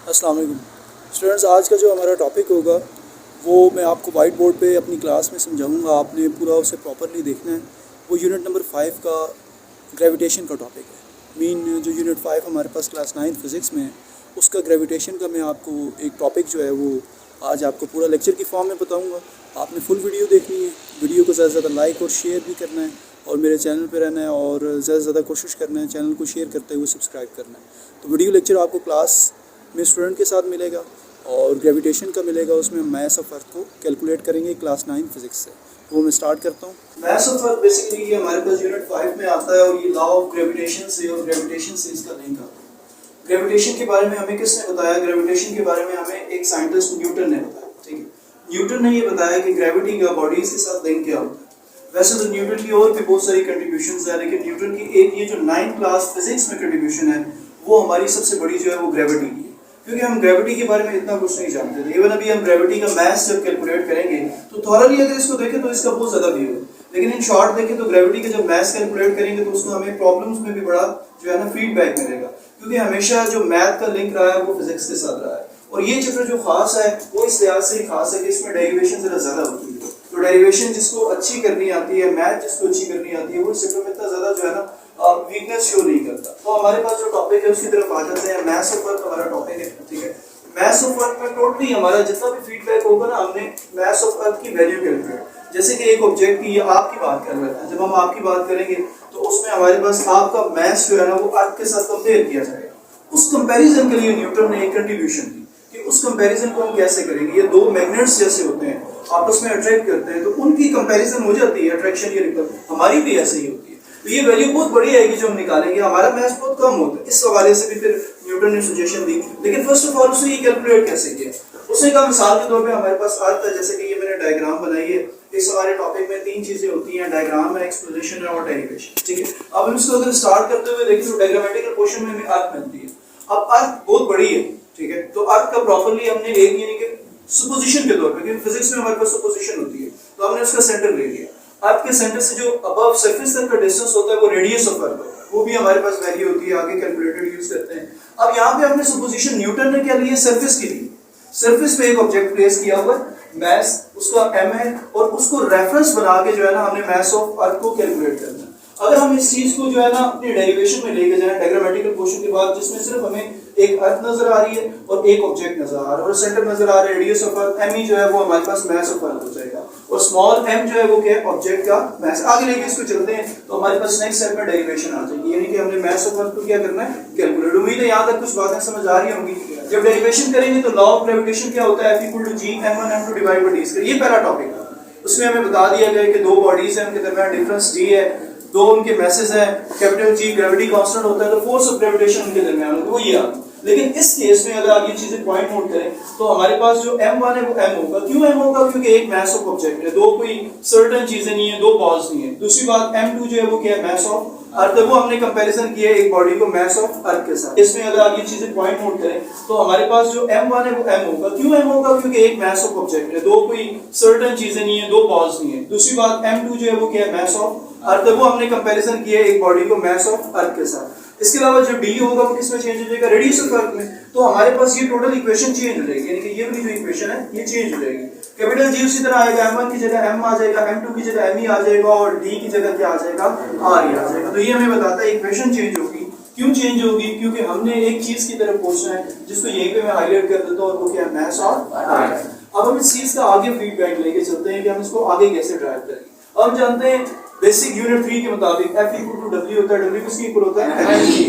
अस्सलाम वालेकुम स्टूडेंट्स। आज का जो हमारा टॉपिक होगा वो मैं आपको वाइट बोर्ड पे अपनी क्लास में समझाऊंगा। आपने पूरा उसे प्रॉपरली देखना है। वो यूनिट नंबर 5 का ग्रेविटेशन का टॉपिक है। मीन जो यूनिट 5 हमारे पास क्लास 9 फिज़िक्स में है उसका ग्रेविटेशन का मैं आपको एक टॉपिक जो है वो आज आपको पूरा लेक्चर की फॉर्म में बताऊँगा। आपने फुल वीडियो देखनी है। वीडियो को ज़्यादा से ज़्यादा लाइक और शेयर भी करना है और मेरे चैनल पर रहना है और ज़्यादा से ज़्यादा कोशिश करना है चैनल को शेयर करते हुए सब्सक्राइब करना है। तो वीडियो लेक्चर आपको क्लास में स्टूडेंट के साथ मिलेगा और ग्रेविटेशन का मिलेगा। उसमें मैथ्स ऑफ अर्थ को कैलकुलेट करेंगे क्लास 9 फिज़िक्स से। तो मैं स्टार्ट करता हूँ। मैथ्स ऑफ अर्थ बेसिकली ये हमारे पास यूनिट 5 में आता है और ये लॉ ऑफ ग्रेविटेशन से और ग्रेविटेशन से इसका लिंक आता है। ग्रेविटेशन के बारे में हमें किसने बताया? ग्रेविटेशन के बारे में हमें एक साइंटिस्ट न्यूटन ने बताया। ठीक है, न्यूटन ने ये बताया कि ग्रेविटी का बॉडीज के साथ लिंक क्या होता है। वैसे तो न्यूटन की और भी बहुत सारी कंट्रीब्यूशंस है, लेकिन न्यूटन की एक ये जो 9th क्लास फिजिक्स में कंट्रीब्यूशन है वो हमारी सबसे बड़ी जो है वो ग्रेविटी की है। क्योंकि हम ग्रेविटी के बारे में इतना कुछ नहीं जानते थे। इवन अभी हम ग्रेविटी का मैथ्स जब कैलकुलेट करेंगे तो थॉरली अगर इसको देखें तो इसका बहुत ज़्यादा व्यू है, लेकिन इन शॉर्ट देखें तो ग्रेविटी का जब मैथ्स कैलकुलेट करेंगे तो उसको हमें प्रॉब्लम्स में भी बड़ा जो है ना फीडबैक मिलेगा। क्योंकि हमेशा जो मैथ का लिंक रहा है वो फिजिक्स के साथ रहा है। और ये चैप्टर जो खास है वो इस लिहाज से ही खास है कि इसमें डेरिवेशन ज़रा ज़्यादा होती है। तो डेरिवेशन जिसको अच्छी करनी आती है, मैथ जिसको अच्छी करनी आती है, वो इस चैप्टर में इतना ज़्यादा जो है ना वीकनेस शो नहीं करता। तो हमारे पास जो टॉपिक है उसकी तरफ आ जाते हैं। मैथ्स ऑफ वर्क हमारा टॉपिक है। ठीक है, मैथ्स ऑफ वर्क में टोटली हमारा जितना भी फीडबैक होगा ना, हमने मैथ्स ऑफ वर्क की वैल्यू कैलकुलेट, जैसे कि एक ऑब्जेक्ट की आपकी बात कर रहे हैं, जब हम आपकी बात करेंगे तो उसमें हमारे पास आपका मैथ्स जो है ना वो अर्थ के साथ कंपेयर किया जाएगा। उस कंपैरिजन के लिए न्यूटन ने एक कंट्रीब्यूशन दी कि उस कंपैरिजन को हम कैसे करेंगे। ये दो मैग्नेट्स जैसे होते हैं, आपस में अट्रैक्ट करते हैं, तो उनकी कंपैरिजन हो जाती है। अट्रैक्शन ये हमारी भी ऐसे ही होती है। तो ये वैल्यू बहुत बड़ी आएगी जो हम निकालेंगे। हमारा मैथ्स बहुत कम होता है। इस हवाले से भी फिर न्यूटन ने सजेशन दी, लेकिन फर्स्ट ऑफ ऑल उसने ये कैलकुलेट कैसे किया। उसने कहा मिसाल के तौर पे हमारे पास अर्थ है, जैसे कि ये मैंने डायग्राम बनाई है। इस हमारे टॉपिक में 3 चीजें होती हैं, डायग्राम है, एक्सप्लेनेशन है और डेरिवेशन। ठीक है, अब हम इसको अगर स्टार्ट करते हुए देखें तो डायग्रामेटिकल पोर्शन में हमें अर्थ मिलती है। अब अर्थ बहुत बड़ी है। ठीक है, तो अर्थ का प्रॉपर्ली हमने एक यानी कि सुपोजिशन के तौर पे, क्योंकि फिजिक्स में हमारे पास सुपोजिशन होती है, तो हमने उसका सेंटर ले लिया। अर्थ के सेंटर से जो अबव सरफेस तक का डिस्टेंस होता है वो रेडियस ऑफ अर्थ होता है, वो भी हमारे पास वैल्यू होती है। आगे कैलकुलेटर यूज करते हैं। अब यहाँ पे हमने सुपोजिशन न्यूटन ने क्या लिया? सरफेस की ली। सरफेस पे एक ऑब्जेक्ट प्लेस किया हुआ, मास उसका m है, और उसको रेफरेंस बना के जो है ना हमने मास ऑफ अर्थ को कैलकुलेट करना है। अगर हम इस चीज को जो है ना अपने डेरिवेशन में लेके जाए डायग्रामेटिकल पोर्शन के बाद, जिसमें सिर्फ हमें एक अर्थ नजर आ रही है और एक ऑब्जेक्ट नजर आ रहा है और सेंटर नजर आ रहा है, रेडियस ऑफ अर्थ m जो है वो हमारे पास मास ऑफ अर्थ हो जाएगा, और स्मॉल m जो है वो क्या है? ऑब्जेक्ट का मास। आगे लेके इसको चलते हैं तो हमारे पास नेक्स्ट स्टेप में डेरिवेशन आ जाएगी, यानी कि हमने मास ऑफ अर्थ को क्या करना है? कैलकुलेट। उम्मीद है यहाँ तक कुछ बातें समझ आ रही होंगी। जब डेरिवेशन करेंगे तो लॉ ऑफ ग्रेविटेशन क्या होता है? F = G m1 m2 divide by d²। ये पहला टॉपिक है। उसमें हमें बता दिया गया कि दो बॉडीज हैं, उनके दरमियान डिफरेंस d है, दो उनके मैसेज है, कैपिटल G ग्रेविटी कांस्टेंट होता है, तो फोर्स ऑफ ग्रेविटेशन उनके दरमियान होता है, वो ये आता है। लेकिन इस केस में अगर आप ये चीजें पॉइंट नोट करें तो हमारे पास जो m1 है वो m होगा। क्यों m होगा? क्योंकि एक मास ऑफ ऑब्जेक्ट है, दो कोई सर्टेन चीजें नहीं है, दो बॉल्स नहीं है। दूसरी बात m2 जो है वो क्या है? Mass of earth. वो हमने कंपैरिजन किया है एक बॉडी को मास ऑफ अर्थ के साथ। इसमें अगर आप ये चीजें पॉइंट नोट करें तो हमारे पास जो m1 है वो m होगा। क्यों m होगा? क्योंकि एक मास ऑफ ऑब्जेक्ट है, दो कोई सर्टेन चीजें नहीं है, दो बॉल्स नहीं है। दूसरी बात m2 जो है वो क्या है? Mass of earth. वो हमने कंपैरिजन किया है एक बॉडी को मास ऑफ अर्थ के साथ। इसके अलावा जो d होगा वो किसमें चेंज हो जाएगा? रेडियस ऑफ अर्थ में। तो हमारे पास ये टोटल इक्वेशन चेंज हो जाएगी, यानी कि ये वाली जो इक्वेशन है ये चेंज हो जाएगी। कैपिटल G उसी तरह आएगा, m1 की जगह m आ जाएगा, m2 की जगह m ही आ जाएगा, और d की जगह क्या आ जाएगा? r ही आ जाएगा। तो ये हमें बताता है इक्वेशन चेंज होगी। क्यों चेंज होगी? क्योंकि हमने एक चीज की तरफ पहुंचना है जिसको यहीं पे मैं हाईलाइट कर देता हूं, और वो क्या है? Mass of earth. अब हम इस चीज का आगे फीडबैक लेके चलते हैं कि हम इसको आगे कैसे ड्राइव करेंगे। अब हम जानते हैं बेसिक यूनिट 3 के मुताबिक F = W होता है, W किसके इक्वल होता है? mg।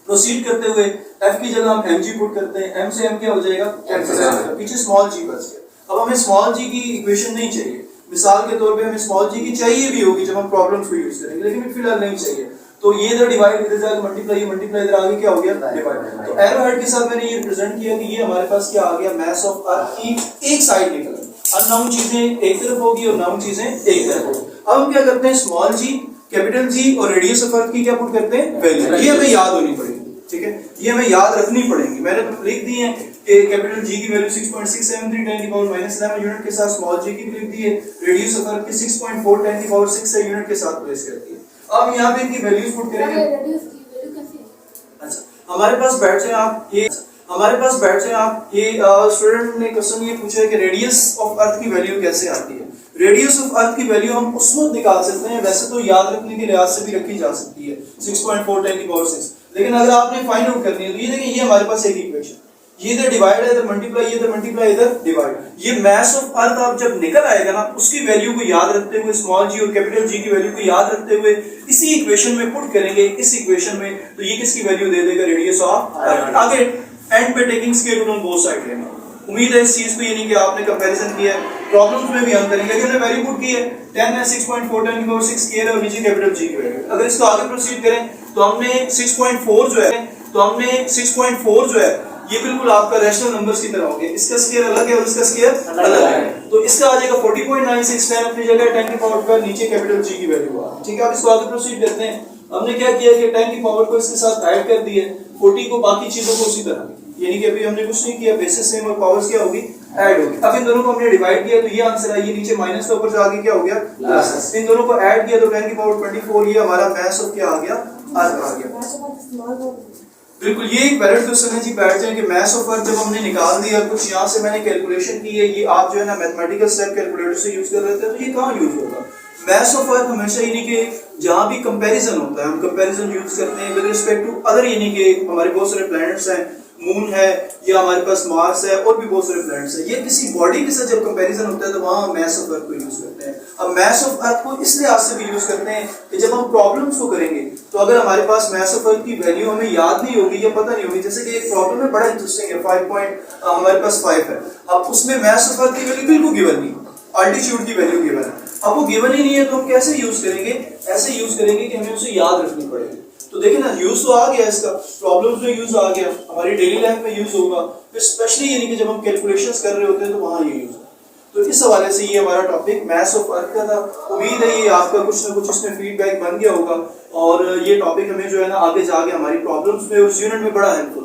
प्रोसीड करते हुए f की जगह हम mg पुट करते हैं, m से m क्या हो जाएगा? कैंसिल हो जाएगा, पीछे स्मॉल g बच गया। अब हमें स्मॉल g की इक्वेशन नहीं चाहिए। मिसाल के तौर पे हमें स्मॉल g की चाहिए भी होगी जब हम प्रॉब्लम्स को यूज करेंगे, लेकिन फिलहाल नहीं चाहिए। तो ये इधर डिवाइड, इधर जाकर मल्टीप्लाई, मल्टीप्लाई इधर आगे क्या हो गया? डिवाइड। तो एरो हेड के साथ मैंने ये रिप्रेजेंट किया कि ये हमारे पास क्या आ गया? मास ऑफ अर्थ की एक साइड निकल गई। अननाउन चीजें एक तरफ होगी और नाउन चीजें एक तरफ होगी। अब हम क्या करते हैं? स्मॉल g, कैपिटल G और रेडियस ऑफ अर्थ की क्या पुट करते हैं? वैल्यू। ये हमें याद होनी पड़ेगी। ठीक है, ये हमें याद रखनी पड़ेगी। मैंने तो लिख दी है कि कैपिटल G की वैल्यू 6.673 10 की पावर -11 यूनिट के साथ, स्मॉल g की भी लिख दी है, रेडियस ऑफ अर्थ की 6.4 10 की पावर 6 है यूनिट के साथ प्लेस करती है। अब यहाँ पे इनकी वैल्यूज पुट करेंगे। अच्छा, हमारे पास बैठ जाए आप, ये हमारे पास बैठ जाए आप। ये स्टूडेंट ने क्वेश्चन ये पूछा है कि रेडियस ऑफ अर्थ की वैल्यू कैसे आती है। रेडियस ऑफ अर्थ की वैल्यू हम उस वक्त निकाल सकते हैं, वैसे तो याद रखने के लिहाज से भी रखी जा सकती है 6.4 10 की पावर 6, लेकिन अगर आपने फाइंड आउट करनी है तो ये देखिए, ये हमारे पास एक इक्वेशन, ये इधर डिवाइड है, इधर मल्टीप्लाई, ये इधर मल्टीप्लाई, इधर डिवाइड। ये मास ऑफ अर्थ आप जब निकल आएगा ना, उसकी वैल्यू को याद रखते हुए, स्मॉल जी और कैपिटल जी की वैल्यू को याद रखते हुए इसी इक्वेशन में पुट करेंगे, इस इक्वेशन में, तो ये किसकी वैल्यू दे देगा, रेडियस ऑफ अर्थ। आगे एंड पे taking square root on both side लेना। उम्मीद है इस चीज को, ये नहीं कि आपने कंपैरिजन किया है, प्रॉब्लम्स में भी हम करेंगे, लेकिन हमने वैल्यू पुट की है 10 है, 6.4 10 की पावर 6 स्क्वायर है और नीचे कैपिटल जी की वैल्यू। अगर इसको आगे प्रोसीड करें तो हमने 6.4 जो है ये बिल्कुल आपका रैशनल नंबर्स की तरह हो गया, इसका स्क्वायर अलग है और इसका स्क्वायर अलग है, तो इसका आ जाएगा 40.96 अपनी जगह 10 की पावर पर, नीचे कैपिटल जी की वैल्यू आ। ठीक है, अब इसको आगे प्रोसीड करते हैं। हमने क्या किया कि 10 की पावर को इसके साथ ऐड कर दिया, 40 को, बाकी चीजों को उसी तरह, यानी कि अभी हमने कुछ नहीं किया, बेसिस सेम और पावर्स क्या होगी, ऐड होगी। अब इन दोनों को हमने डिवाइड किया तो ये आंसर है, ये नीचे माइनस के ऊपर से आगे क्या हो गया प्लस। इन दोनों को ऐड किया तो 10 की पावर 24, ये हमारा मास ऑफ क्या आ गया, अर्थ आ गया। बिल्कुल, ये एक वैलिड क्वेश्चन है जी। बैठ जाए कि मास ऑफ अर्थ जब हमने निकाल दिया, कुछ यहाँ से मैंने कैलकुलेशन की है, ये आप जो है ना मैथमेटिकल स्टेप कैलकुलेटर से यूज कर रहे थे, तो ये कहाँ यूज होगा। मास ऑफ अर्थ हमेशा, यानी कि जहाँ भी कंपैरिजन होता है, हम कंपैरिजन यूज करते हैं विद रिस्पेक्ट टू अदर, यानी कि हमारे बहुत सारे प्लैनेट्स हैं, मून है या हमारे पास मार्स है और भी बहुत सारे प्लैनेट्स हैं, ये किसी बॉडी के साथ जब कंपैरिजन होता है तो वहाँ मास ऑफ अर्थ को यूज करते हैं। अब मास ऑफ अर्थ को इस लिहाज से भी यूज करते हैं कि जब हम प्रॉब्लम्स को करेंगे तो अगर हमारे पास मास ऑफ अर्थ की वैल्यू हमें याद नहीं होगी या पता नहीं होगी, जैसे कि एक प्रॉब्लम है बड़ा इंटरेस्टिंग है, 5 हमारे पास 5 है, अब उसमें मास ऑफ अर्थ की वैल्यू बिल्कुल गिवन नहीं, अल्टीट्यूड की वैल्यू गिवन है, अब वो गिवन ही नहीं है तो हम कैसे यूज करेंगे, ऐसे यूज करेंगे कि हमें उसे याद रखनी पड़ेगी। तो देखिए ना, यूज तो आ गया, इसका प्रॉब्लम्स में यूज आ गया, हमारी डेली लाइफ में यूज होगा, फिर स्पेशली यानी कि जब हम कैलकुलेशंस कर रहे होते हैं तो वहां ये यूज है। तो इस हवाले से ये हमारा टॉपिक मास ऑफ अर्थ का था। उम्मीद है ये आपका कुछ ना कुछ इसमें फीडबैक बन गया होगा और ये टॉपिक हमें जो है ना आगे जाके हमारी प्रॉब्लम्स में और यूनिट में बड़ा हेल्पफुल